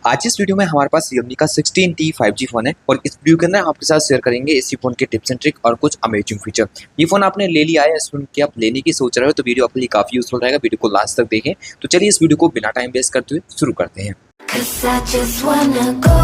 आज इस वीडियो में हमारे पास Realme का 16T 5G फोन है और इस वीडियो के अंदर आपके साथ शेयर करेंगे इसी फोन के टिप्स एंड ट्रिक और कुछ अमेजिंग फीचर। ये फोन आपने ले लिया है, इस फोन की आप लेने की सोच रहे हो तो वीडियो आपके लिए काफी यूजफुल रहेगा। वीडियो को लास्ट तक देखें। तो चलिए इस वीडियो को बिना टाइम वेस्ट करते हुए शुरू करते हैं। Cause I just wanna go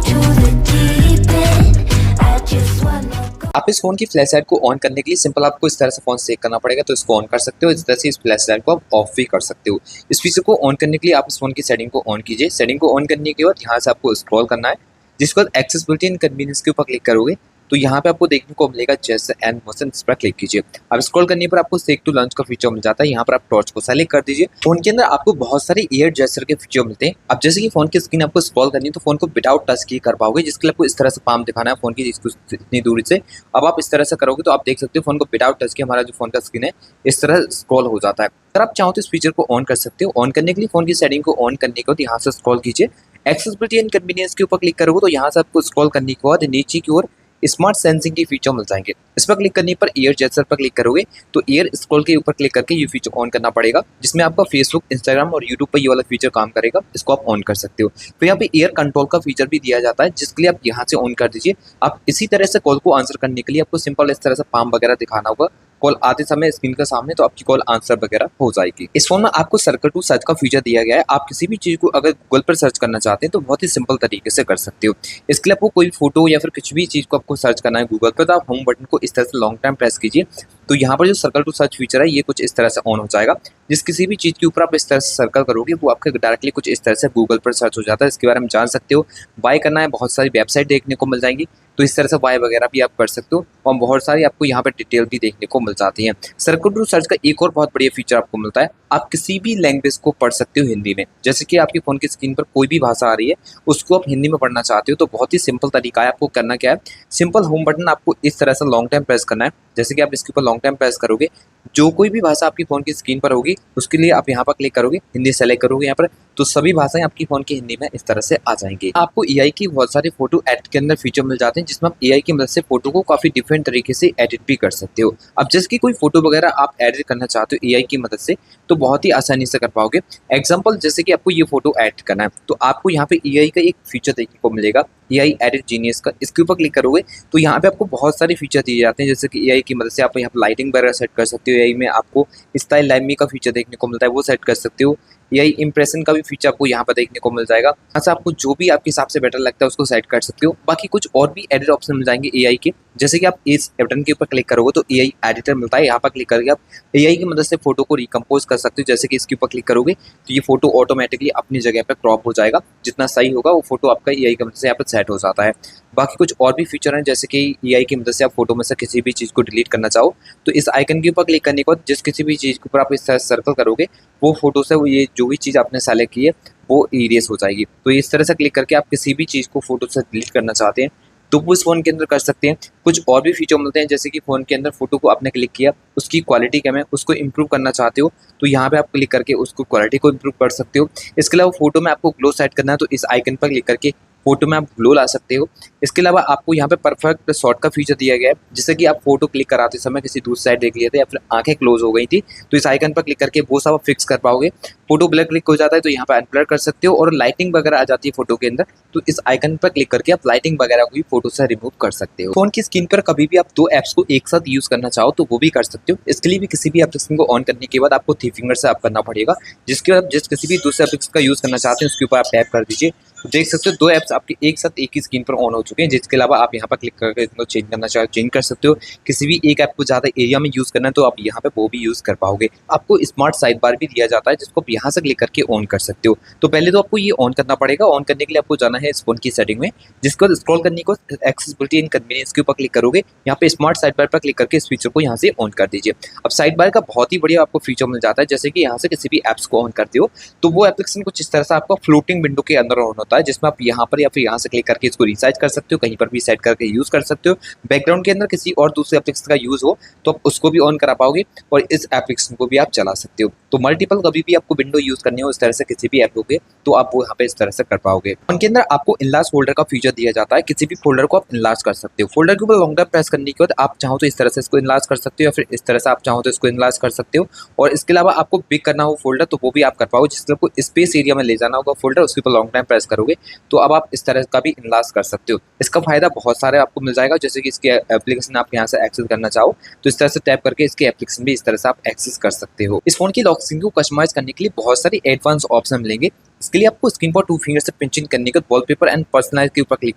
to the deep end. I just wanna go. आप इस फोन की फ्लैश लाइट को ऑन करने के लिए सिंपल आपको इस तरह से फोन सेक करना पड़ेगा, तो इसको ऑन कर सकते हो। इस तरह से इस फ्लैश लाइट को आप ऑफ भी कर सकते हो। इस फीचर को ऑन करने के लिए आप इस फोन की सेटिंग को ऑन कीजिए। सेटिंग को ऑन करने के बाद यहाँ से आपको स्क्रॉल करना है, जिसके बाद एक्सेसिबिलिटी एंड कन्वीनियंस के ऊपर क्लिक करोगे तो यहाँ पे आपको देखने को मिलेगा जेस्चर एंड मोशन, इस पर क्लिक कीजिए। अब स्क्रॉल करने पर आपको सेक टू लॉन्च का फीचर मिल जाता है। यहाँ पर आप टॉर्च को सेलेक्ट कर दीजिए। फोन के अंदर आपको बहुत सारे एयर जेस्चर के फीचर मिलते हैं। अब जैसे कि फोन की स्क्रीन आपको स्क्रॉल करनी है तो फोन को विदाउट टच की कर पाओगे, जिसके लिए आपको इस तरह से पाम दिखाना है फोन की इतनी दूरी से। अब आप इस तरह से करोगे तो आप देख सकते हो फोन को विदाउट टच की हमारा जो फोन का स्क्रीन है इस तरह स्क्रॉल हो जाता है। अगर आप चाहो तो इस फीचर को ऑन कर सकते हो। ऑन करने के लिए फोन की सेटिंग को ऑन करने के बाद यहाँ से स्क्रॉल कीजिए। एक्सेसिबिलिटी एंड कन्वीनियंस के ऊपर क्लिक करोगे तो यहाँ से आपको स्क्रॉल करने के बाद नीचे की ओर स्मार्ट सेंसिंग के फीचर मिल जाएंगे। इस पर क्लिक करने पर एयर जेस्चर पर क्लिक करोगे तो एयर स्क्रॉल के ऊपर क्लिक करके ये फीचर ऑन करना पड़ेगा, जिसमें आपका फेसबुक, इंस्टाग्राम और यूट्यूब पर ये वाला फीचर काम करेगा। इसको आप ऑन कर सकते हो। फिर यहाँ पे एयर कंट्रोल का फीचर भी दिया जाता है, जिसके लिए आप यहाँ से ऑन कर दीजिए। आप इसी तरह से कॉल को आंसर करने के लिए आपको सिंपल इस तरह से पाम वगैरह दिखाना होगा कॉल आते समय स्क्रीन के सामने, तो आपकी कॉल आंसर वगैरह हो जाएगी। इस फोन में आपको सर्कल टू सर्च का फीचर दिया गया है। आप किसी भी चीज को अगर गूगल पर सर्च करना चाहते हैं तो बहुत ही सिंपल तरीके से कर सकते हो। इसके लिए आपको कोई फोटो या फिर कुछ भी चीज को आपको सर्च करना है गूगल पर, तो आप होम बटन को इस तरह से लॉन्ग टाइम प्रेस कीजिए तो यहाँ पर जो सर्कल टू सर्च फीचर है ये कुछ इस तरह से ऑन हो जाएगा। जिस किसी भी चीज़ के ऊपर आप इस तरह से सर्कल करोगे वो आपके डायरेक्टली कुछ इस तरह से गूगल पर सर्च हो जाता है। इसके बारे में जान सकते हो। बाय करना है, बहुत सारी वेबसाइट देखने को मिल जाएंगी, तो इस तरह से बाय वगैरह भी आप कर सकते हो और बहुत सारी आपको यहाँ पर डिटेल भी देखने को मिल जाती है। सर्कल टू सर्च का एक और बहुत बढ़िया फीचर आपको मिलता है, आप किसी भी लैंग्वेज को पढ़ सकते हो हिंदी में। जैसे कि आपके फोन की स्क्रीन पर कोई भी भाषा आ रही है उसको आप हिंदी में पढ़ना चाहते हो तो बहुत ही सिंपल तरीका है। आपको करना क्या है, सिंपल होम बटन आपको इस तरह से लॉन्ग टाइम प्रेस करना है। जैसे कि आप इसके ऊपर लॉन्ग टाइम प्रेस करोगे जो कोई भी भाषा आपकी फोन की स्क्रीन पर होगी उसके लिए आप यहाँ पर क्लिक करोगे, हिंदी सेलेक्ट करोगे यहाँ पर, तो सभी भाषाएं आपकी फोन की हिंदी में इस तरह से आ जाएंगी। आपको एआई की बहुत सारे फोटो एडिट के अंदर फीचर मिल जाते हैं, जिसमें आप एआई की मदद से फोटो को काफी डिफरेंट तरीके से एडिट भी कर सकते हो। अब जैसे कि कोई फोटो वगैरह आप एडिट करना चाहते हो एआई की मदद से तो बहुत ही आसानी से कर पाओगे। एग्जाम्पल जैसे कि आपको ये फोटो एडिट करना है तो आपको यहाँ पे एआई का एक फीचर देखने को मिलेगा, एआई एडिट जीनियस का। इसके ऊपर क्लिक करोगे तो यहाँ पे आपको बहुत सारे फीचर दिए जाते हैं, जैसे कि एआई की मदद से आप यहाँ पे लाइटिंग वगैरह सेट कर सकते हो। एआई में आपको स्टाइल लाइमी का फीचर देखने को मिलता है, वो सेट कर सकते हो। एआई इंप्रेशन का भी फीचर आपको यहाँ पर देखने को मिल जाएगा। अच्छा, आपको जो भी आपके हिसाब से बेटर लगता है उसको सेट कर सकते हो। बाकी कुछ और भी एडिट ऑप्शन मिल जाएंगे एआई के, जैसे कि आप इस बटन के ऊपर क्लिक करोगे तो एआई एडिटर मिलता है। यहाँ पर क्लिक करके आप एआई की मदद से फोटो को रिकम्पोज कर सकते हो। जैसे कि इसके ऊपर क्लिक करोगे तो ये फोटो ऑटोमेटिकली अपनी जगह पर क्रॉप हो जाएगा, जितना सही होगा वो फोटो आपका एआई की मदद से यहाँ पर सेट हो जाता है। बाकी कुछ और भी फीचर हैं, जैसे कि एआई की मदद से आप फोटो में से किसी भी चीज़ को डिलीट करना चाहो तो इस आइकन के ऊपर क्लिक करने के बाद जिस किसी भी चीज़ के ऊपर आप इस तरह सर्कल करोगे वो फोटो से वो ये जो भी चीज़ आपने सेलेक्ट की है वो इरेज हो जाएगी। तो इस तरह से क्लिक करके आप किसी भी चीज़ को फोटो से डिलीट करना चाहते हैं तो वो इस फोन के अंदर कर सकते हैं। कुछ और भी फीचर मिलते हैं, जैसे कि फोन के अंदर फोटो को आपने क्लिक किया, उसकी क्वालिटी क्या है उसको इंप्रूव करना चाहते हो तो यहाँ पे आप क्लिक करके उसको क्वालिटी को इंप्रूव कर सकते हो। इसके अलावा फोटो में आपको ग्लो सेट करना है तो इस आइकन पर क्लिक करके फोटो में आप ग्लो ला सकते हो। इसके अलावा आपको यहाँ पे परफेक्ट शॉट का फीचर दिया गया है, जैसे कि आप फोटो क्लिक कराते समय किसी दूसरी साइड देख लिए थे या फिर आंखें क्लोज हो गई थी तो इस आइकन पर क्लिक करके वो सब आप फिक्स कर पाओगे। फोटो ब्लर क्लिक हो जाता है तो यहाँ पर अनब्लर कर सकते हो और लाइटिंग वगैरह आ जाती है फोटो के अंदर तो इस आइकन पर क्लिक करके आप लाइटिंग वगैरह को भी फोटो से रिमूव कर सकते हो। फोन की स्क्रीन पर कभी भी आप दो एप्स को एक साथ यूज करना चाहो तो वो भी कर सकते हो। इसके लिए भी किसी भी एप्लीकेशन को ऑन करने के बाद आपको थ्री फिंगर से आप करना पड़ेगा, जिसके बाद जिस किसी भी दूसरे एप्लीकेशन का यूज करना चाहते हैं उसके ऊपर आप टैप कर दीजिए तो देख सकते हो दो एप्स आपके एक साथ एक ही स्क्रीन पर ऑन हो चुके हैं। जिसके अलावा आप यहाँ पर क्लिक करके इनको चेंज करना चाहो चेंज कर सकते हो। किसी भी एक ऐप को ज़्यादा एरिया में यूज़ करना है तो आप यहाँ पे वो भी यूज़ कर पाओगे। आपको स्मार्ट साइड बार भी दिया जाता है जिसको आप यहाँ से क्लिक करके ऑन कर सकते हो। तो पहले तो आपको ये ऑन करना पड़ेगा। ऑन करने के लिए आपको जाना है इस फोन की सेटिंग में, जिसके बाद स्क्रॉल करने को एक्सेसिबिलिटी एंड कन्वीनियंस के ऊपर क्लिक करोगे। यहाँ पे स्मार्ट साइड बार पर क्लिक करके इस फीचर को यहाँ से ऑन कर दीजिए। अब साइड बार का बहुत ही बढ़िया आपको फीचर मिल जाता है, जैसे कि यहाँ से किसी भी एप्स को ऑन करते हो तो वो एप्लीकेशन कुछ इस तरह से आपका फ्लोटिंग विंडो के अंदर ऑन होता है, जिसमें आप यहाँ पर या फिर यहाँ से क्लिक करके इसको रिसाइज कर सकते हो, कहीं पर भी सेट करके यूज़ कर सकते हो। बैकग्राउंड के अंदर किसी और दूसरे एप्लीकेशन का यूज़ हो तो आप उसको भी ऑन करा पाओगे और इस एप्लीकेशन को भी आप चला सकते हो। तो मल्टीपल कभी भी आपको विंडो यूज़ करनी हो इस तरह से किसी भी ऐप पे, तो आप वो यहाँ पे इस तरह से कर पाओगे। फोन के अंदर आपको इनलार्ज फोल्डर का फीचर दिया जाता है, किसी भी फोल्डर को आप इनलार्ज कर सकते हो। फोल्डर के ऊपर लॉन्ग टर्म प्रेस करने के बाद आप चाहो तो इस तरह से इसको इनलार्ज कर सकते हो या फिर इस तरह से आप चाहो तो इसको इनलार्ज कर सकते हो। और इसके अलावा आपको बिग करना हो फोल्डर तो वो भी आप कर पाओगे, जिससे आपको स्पेस एरिया में ले जाना होगा फोल्डर, उसके ऊपर लॉन्ग टाइम प्रेस करोगे तो अब आप इस तरह का भी इनलार्ज कर सकते हो। इसका फायदा बहुत सारे आपको मिल जाएगा, जैसे कि इसके एप्लीकेशन आप यहाँ से एक्सेस करना चाहो तो इस तरह से टैप करके इसके एप्लीकेशन भी इस तरह से आप एक्सेस कर सकते हो। इस फोन की लॉक स्क्रीन को कस्टमाइज करने के लिए बहुत सारे एडवांस ऑप्शन मिलेंगे। इसके लिए आपको स्क्रीन पर 2 फिंगर से पिंचिंग करने के बाद वॉलपेपर एंड पर्सनलाइज के ऊपर क्लिक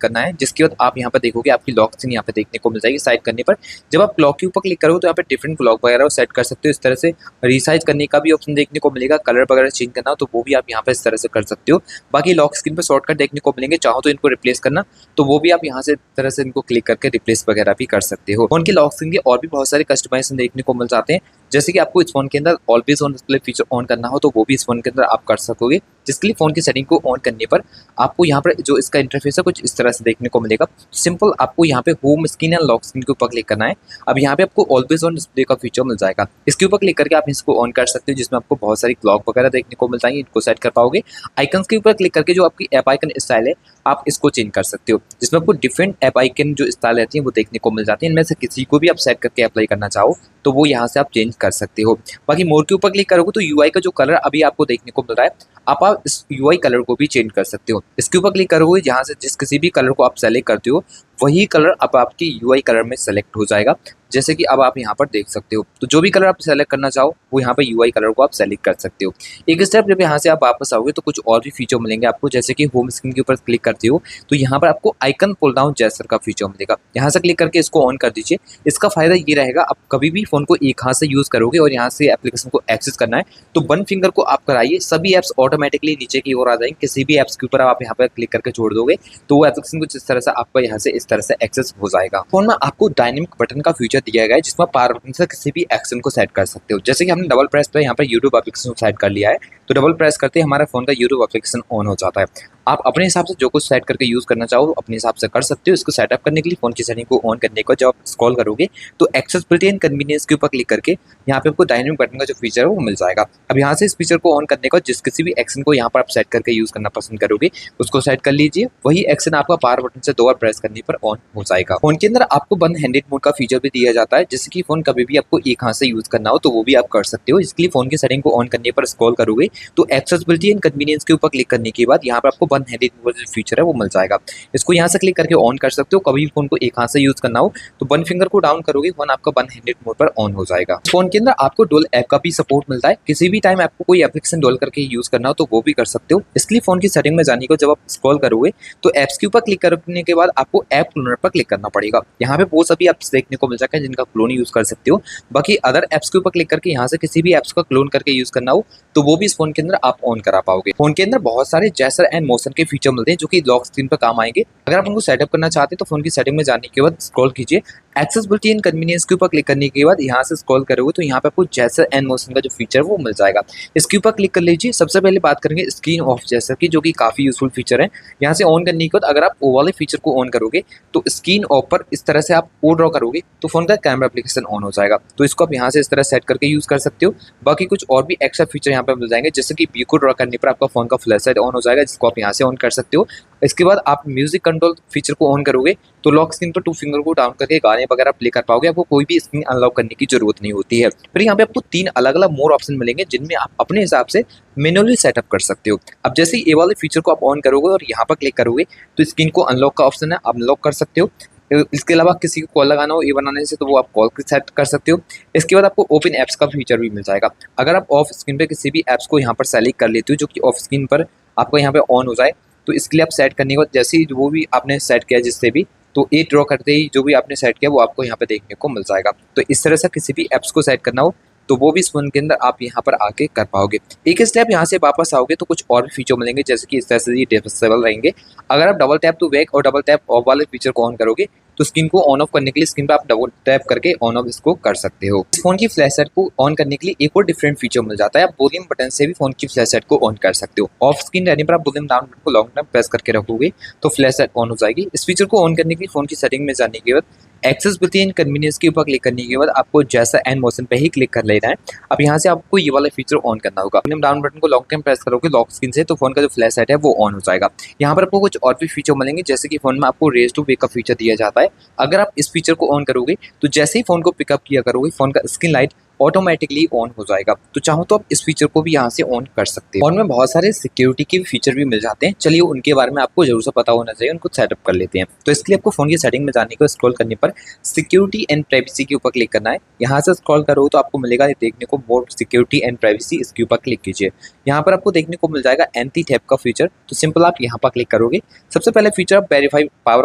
करना है, जिसके बाद आप यहाँ पर देखोगे आपकी लॉक स्क्रीन यहाँ पे देखने को मिल जाएगी साइड करने पर। जब आप क्लॉक के ऊपर क्लिक करोगे तो यहाँ पे डिफरेंट क्लॉक वगैरह सेट कर सकते हो। इस तरह से रिसाइज करने का भी ऑप्शन देखने को मिलेगा, कलर वगैरह चेंज करना हो तो वो भी आप यहाँ पे इस तरह से कर सकते हो। बाकी लॉक स्क्रीन पर शॉर्टकट देखने को मिलेंगे, चाहो तो इनको रिप्लेस करना तो वो भी आप यहाँ से इस तरह से इनको क्लिक करके रिप्लेस वगैरह भी कर सकते हो। फोन की लॉक स्क्रीन के और भी बहुत सारे कस्टमाइजेशन देखने को मिल जाते हैं, जैसे कि आपको इस फोन के अंदर always on display feature on करना हो तो वो भी इस फोन के अंदर आप कर सकोगे, जिसके लिए फोन की सेटिंग को ऑन करने पर आपको यहाँ पर जो इसका इंटरफेस है कुछ इस तरह से देखने को मिलेगा। सिंपल आपको यहाँ पे होम स्क्रीन या लॉक स्क्रीन के ऊपर क्लिक करना है। अब यहाँ पे आपको ऑलवेज ऑन डिस्प्ले का फीचर मिल जाएगा, इसके ऊपर क्लिक करके आप इसको ऑन कर सकते हो, जिसमें आपको बहुत सारी क्लॉक वगैरह देखने को मिल जाएंगे, इनको सेट कर पाओगे। आइकन्स के ऊपर क्लिक करके जो आपकी ऐप आइकन स्टाइल है आप इसको चेंज कर सकते हो, जिसमें आपको डिफरेंट ऐप आइकन जो स्टाइल रहती है वो देखने को मिल जाती है। इनमें से किसी को भी आप सेट करके अप्लाई करना चाहो तो वो यहाँ से आप चेंज कर सकते हो। बाकी मोर के ऊपर क्लिक करोगे तो यूआई का जो कलर अभी आपको देखने को मिल रहा है आप इस यूआई कलर को भी चेंज कर सकते हो। इसके ऊपर क्लिक करोगे जहाँ से जिस किसी भी कलर को आप सेलेक्ट करते हो वही कलर अब आपकी यूआई कलर में सेलेक्ट हो जाएगा, जैसे कि अब आप यहाँ पर देख सकते हो। तो जो भी कलर आप सेलेक्ट करना चाहो वो यहाँ पर यूआई कलर को आप सेलेक्ट कर सकते हो। एक स्टेप जब यहाँ से आप वापस आओगे तो कुछ और भी फीचर मिलेंगे आपको, जैसे कि होम स्क्रीन के ऊपर क्लिक करते हो तो यहाँ पर आपको आइकन पुल डाउन जेस्चर का फीचर मिलेगा। यहाँ से क्लिक करके इसको ऑन कर दीजिए। इसका फायदा ये रहेगा आप कभी भी फोन को एक हाथ से यूज करोगे और यहाँ से एप्लीकेशन को एक्सेस करना है तो 1 फिंगर को आप कराइए, सभी एप्स ऑटोमेटिकली नीचे की ओर आ जाएंगे। किसी भी एप्स के ऊपर आप यहाँ पर क्लिक करके छोड़ दोगे तो वो एप्लीकेशन कुछ इस तरह से आपका यहाँ से इस तरह से एक्सेस हो जाएगा। फोन में आपको डायनेमिक बटन का फीचर दिया गया है, जिसमें पावर बटन से किसी भी एक्शन को सेट कर सकते हो। जैसे कि हमने डबल प्रेस पे यहाँ पर यूट्यूब एप्लीकेशन को सेट कर लिया है तो डबल प्रेस करते ही हमारे फोन का यूट्यूब एप्लीकेशन ऑन हो जाता है। आप अपने हिसाब से जो कुछ सेट करके यूज करना चाहो अपने हिसाब से कर सकते हो। इसको सेटअप करने के लिए फोन की सेटिंग को ऑन करने को जब आप स्क्रॉल करोगे तो एक्सेसिबिलिटी एंड कन्वीनियंस के ऊपर क्लिक करके यहाँ पे आपको डायनेमिक बटन का जो फीचर है वो मिल जाएगा। अब यहाँ से इस फीचर को ऑन करने का जिस किसी भी एक्शन को यहाँ पर आप सेट करके यूज करना पसंद करोगे उसको सेट कर लीजिए, वही एक्शन आपका पावर बटन से 2 बार प्रेस करने पर ऑन हो जाएगा। फोन के अंदर आपको वन हैंडेड मोड का फीचर भी दिया जाता है, जैसे कि फोन कभी भी आपको एक हाथ से यूज करना हो तो वो भी आप कर सकते हो। इसके लिए फोन की सेटिंग को ऑन करने पर स्क्रॉल करोगे तो एक्सेसिबिलिटी एंड कन्वीनियंस के ऊपर क्लिक करने के बाद यहाँ पर आपको वन हैंडेड मोड जो फीचर है वो मिल जाएगा। इसको यहाँ से क्लिक करके ऑन कर सकते हो। कभी भी फोन को एक हाथ से यूज करना हो तो 1 फिंगर को डाउन करोगे फोन आपका वन हैंडेड मोड पर ऑन हो जाएगा। फोन के अंदर आपको डुअल ऐप का भी सपोर्ट मिलता है, किसी भी टाइम आपको कोई एप्लीकेशन डुअल करके यूज करना हो तो वो भी कर सकते हो। इसके लिए फोन की सेटिंग में जाने को जब आप स्क्रॉल करोगे तो एप्स के ऊपर क्लिक करने के बाद आपको ऐप क्लोनर पर क्लिक करना पड़ेगा। यहाँ पे वो सभी एप्स देखने को मिल जाएगा जिनका क्लोन यूज कर सकते हो। बाकी अदर एप्स के ऊपर क्लिक करके यहाँ से किसी भी एप्स का क्लोन करके यूज करना हो तो वो भी इस फोन के अंदर आप ऑन करा पाओगे। फोन के अंदर बहुत सारे जेस्चर एंड मोशन के फीचर मिलते हैं जो कि लॉक स्क्रीन पर काम आएंगे। अगर आप उनको सेटअप करना चाहते हैं तो फोन की सेटिंग में जाने के बाद स्क्रॉल कीजिए, एक्सेसिबिलिटी एंड कन्वीनियंस के ऊपर क्लिक करने के बाद यहाँ से स्क्रॉल करोगे तो यहाँ पे आपको जेस्चर एंड मोशन का जो फीचर है वो मिल जाएगा। इसके ऊपर क्लिक कर लीजिए। सबसे पहले बात करेंगे स्क्रीन ऑफ जेस्चर की, जो कि काफी यूजफुल फीचर है। यहाँ से ऑन करने के बाद अगर आप वो वाले फीचर को ऑन करोगे तो स्क्रीन ऑफ पर इस तरह से आप ओ ड्रॉ करोगे तो फोन का कैमरा एप्लीकेशन ऑन हो जाएगा। तो इसको आप यहाँ से इस तरह सेट करके यूज कर सकते हो। बाकी कुछ और भी एक्स्ट्रा फीचर यहाँ पे मिल जाएंगे, जैसे कि व्यू को ड्रॉ करने पर आपका फोन का फ्लैश लाइट ऑन हो जाएगा, जिसको आप यहाँ से ऑन कर सकते हो। इसके बाद आप म्यूजिक कंट्रोल फीचर को ऑन करोगे तो लॉक स्क्रीन पर 2 फिंगर को डाउन करके गाने वगैरह प्ले कर पाओगे। आपको कोई भी स्क्रीन अनलॉक करने की जरूरत नहीं होती है। फिर यहाँ पे आपको 3 अलग अलग मोर ऑप्शन मिलेंगे जिनमें आप अपने हिसाब से मैनुअली सेटअप कर सकते हो। अब जैसे ये वाले फीचर को आप ऑन करोगे और यहाँ पर क्लिक करोगे तो स्क्रीन को अनलॉक का ऑप्शन है, आप अनलॉक कर सकते हो। इसके अलावा किसी को कॉल लगाना हो ये बनाने से तो वो आप कॉल सेट कर सकते हो। इसके बाद आपको ओपन एप्स का फीचर भी मिल जाएगा। अगर आप ऑफ स्क्रीन पे किसी भी एप्स को यहाँ पर सेलेक्ट कर लेते हो जो कि ऑफ स्क्रीन पर आपको यहाँ पे ऑन हो जाए तो इसके लिए आप सेट करने के बाद जैसे ही वो भी आपने सेट किया जिससे भी तो ए ड्रॉ करते ही जो भी आपने सेट किया वो आपको यहाँ पे देखने को मिल जाएगा। तो इस तरह से किसी भी एप्स को सेट करना हो तो वो भी इस फ़ोन के अंदर आप यहाँ पर आके कर पाओगे। एक स्टेप यहाँ से वापस आओगे तो कुछ और भी फीचर मिलेंगे, जैसे कि इस तरह से ये डिसेबल रहेंगे। अगर आप डबल टैप टू वेक और डबल टैप ऑफ वाले फीचर को ऑन करोगे तो स्क्रीन को ऑन ऑफ करने के लिए स्क्रीन पर आप डबल टैप करके ऑन ऑफ इसको कर सकते हो। इस फोन की फ्लैश लाइट को ऑन करने के लिए एक और डिफरेंट फीचर मिल जाता है, आप वॉल्यूम बटन से भी फोन की फ्लैश लाइट को ऑन कर सकते हो। ऑफ स्क्रीन रहने पर आप वॉल्यूम डाउन बटन को लॉन्ग टाइम प्रेस करके रखोगे तो फ्लैश लाइट ऑन हो जाएगी। इस फीचर को ऑन करने के लिए फोन की सेटिंग में जाने के बाद एक्सेसिबिलिटी एंड कन्वीनियंस के ऊपर क्लिक करने के बाद आपको जैसा एंड मोशन पे ही क्लिक कर लेना है। अब यहाँ से आपको ये वाला फीचर ऑन करना होगा। वॉल्यूम डाउन बटन को लॉन्ग टाइम प्रेस करोगे लॉक स्क्रीन से तो फोन का जो फ्लैश लाइट है वो ऑन हो जाएगा। यहाँ पर आपको कुछ और भी फीचर मिलेंगे, जैसे कि फोन में आपको रेज टू वेक का फीचर दिया जाता है। अगर आप इस फीचर को ऑन करोगे तो जैसे ही फोन को पिकअप किया करोगे फोन का स्क्रीन लाइट ऑटोमेटिकली ऑन हो जाएगा। तो चाहो तो आप इस फीचर को भी यहाँ से ऑन कर सकते हो। फोन में बहुत सारे सिक्योरिटी के फीचर भी मिल जाते हैं, चलिए उनके बारे में आपको जरूर से पता होना चाहिए, उनको सेटअप कर लेते हैं। तो इसके लिए आपको फोन की सेटिंग में जाने को स्क्रॉल करने पर सिक्योरिटी एंड प्राइवेसी के ऊपर क्लिक करना है। यहाँ से स्क्रॉल करो तो आपको मिलेगा देखने को मोर सिक्योरिटी एंड प्राइवेसी, इसके ऊपर क्लिक कीजिए। यहाँ पर आपको देखने को मिल जाएगा एंटी थेफ्ट का फीचर, तो सिंपल आप यहाँ पर क्लिक करोगे। सबसे पहले फीचर आप वेरीफाई पावर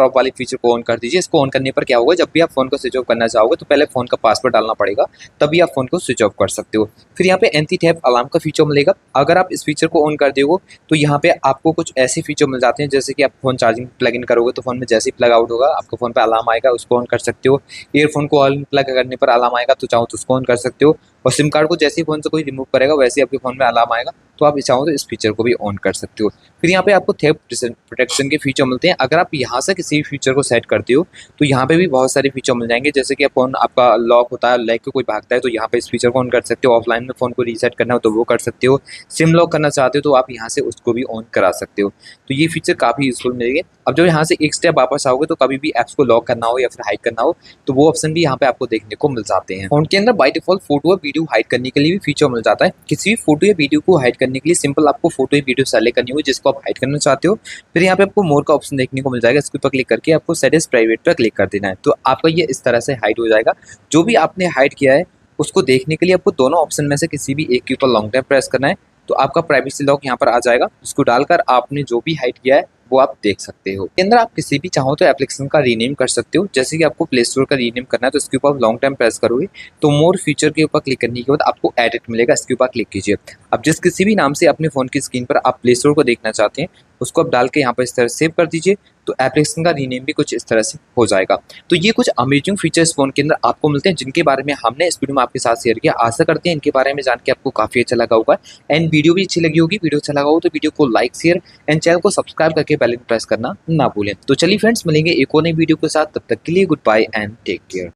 ऑफ वाले फीचर को ऑन कर दीजिए। इसको ऑन करने पर क्या होगा, जब भी आप फोन को स्विच ऑफ करना चाहोगे तो पहले फोन का पासवर्ड डालना पड़ेगा, तभी आप फोन को स्विच ऑफ कर सकते हो। फिर यहाँ पे एंटी थेफ्ट अलार्म का फीचर मिलेगा। अगर आप इस फीचर को ऑन कर दोगे तो यहाँ पे आपको कुछ ऐसे फीचर मिल जाते हैं, जैसे कि आप फोन चार्जिंग प्लग इन करोगे तो फोन में जैसे ही प्लग आउट होगा आपको फोन पे अलार्म आएगा, उसको ऑन कर सकते हो। ईयरफोन को ऑन प्लग करने पर अलार्म आएगा, तो चाहो तो उसको ऑन कर सकते हो। और सिम कार्ड को जैसे ही फोन से कोई रिमूव करेगा वैसे ही आपके फोन में अलार्म आएगा, तो आप चाहो तो इस फीचर को भी ऑन कर सकते हो। फिर यहाँ पे आपको थेफ्ट प्रोटेक्शन के फीचर मिलते हैं। अगर आप यहाँ से किसी भी फीचर को सेट करते हो तो यहाँ पे भी बहुत सारे फीचर मिल जाएंगे, जैसे कि फोन आपका लॉक होता है, लाइक कोई भागता है तो यहाँ पे इस फीचर को ऑन कर सकते हो। ऑफलाइन में फोन को रीसेट करना हो तो वो कर सकते हो। सिम लॉक करना चाहते हो तो आप यहाँ से उसको भी ऑन करा सकते हो। तो ये फीचर काफ़ी यूजफुल मिलेंगे। अब जब यहाँ से एक स्टेप वापस आओगे तो कभी भी ऐप्स को लॉक करना हो या फिर हाइड करना हो तो वो ऑप्शन भी यहाँ पे आपको देखने को मिल जाते हैं। फोन के अंदर बाय डिफॉल्ट फोटो और वीडियो हाइड करने के लिए भी फीचर मिल जाता है। किसी भी फोटो या वीडियो को हाइड करने के लिए सिंपल आपको फोटो या वीडियो सेलेक्ट करनी होगी जिसको आप हाइड करना चाहते हो। फिर यहाँ पे आपको मोर का ऑप्शन देखने को मिल जाएगा, इसके ऊपर क्लिक करके आपको सेट एज प्राइवेट पर क्लिक कर देना है, तो आपका ये इस तरह से हाइड हो जाएगा। जो भी आपने हाइड किया है उसको देखने के लिए आपको दोनों ऑप्शन में से किसी भी एक के ऊपर लॉन्ग टाइम प्रेस करना है, तो आपका प्राइवेसी लॉक यहाँ पर आ जाएगा। उसको डालकर आपने जो भी हाइड किया है वो आप देख सकते हो। के अंदर आप किसी भी चाहो तो एप्लीकेशन का रीनेम कर सकते हो, जैसे कि आपको प्ले स्टोर का रीनेम करना है तो इसके ऊपर लॉन्ग टाइम प्रेस करोगे तो मोर फीचर के ऊपर क्लिक करने के बाद आपको एडिट मिलेगा, इसके ऊपर क्लिक कीजिए। अब जिस किसी भी नाम से अपने फ़ोन की स्क्रीन पर आप प्ले स्टोर को देखना चाहते हैं उसको आप डाल के यहाँ पर इस तरह सेव कर दीजिए, तो एप्लीकेशन का रीनेम भी कुछ इस तरह से हो जाएगा। तो ये कुछ अमेजिंग फीचर्स फ़ोन के अंदर आपको मिलते हैं जिनके बारे में हमने इस वीडियो में आपके साथ शेयर किया। आशा करते हैं इनके बारे में जान के आपको काफ़ी अच्छा लगा होगा एंड वीडियो भी अच्छी लगी होगी। वीडियो अच्छा लगा हो तो वीडियो को लाइक शेयर एंड चैनल को सब्सक्राइब करके बेल आइकन प्रेस करना ना भूलें। तो चलिए फ्रेंड्स, मिलेंगे एक और नई वीडियो के साथ, तब तक के लिए goodbye and take care.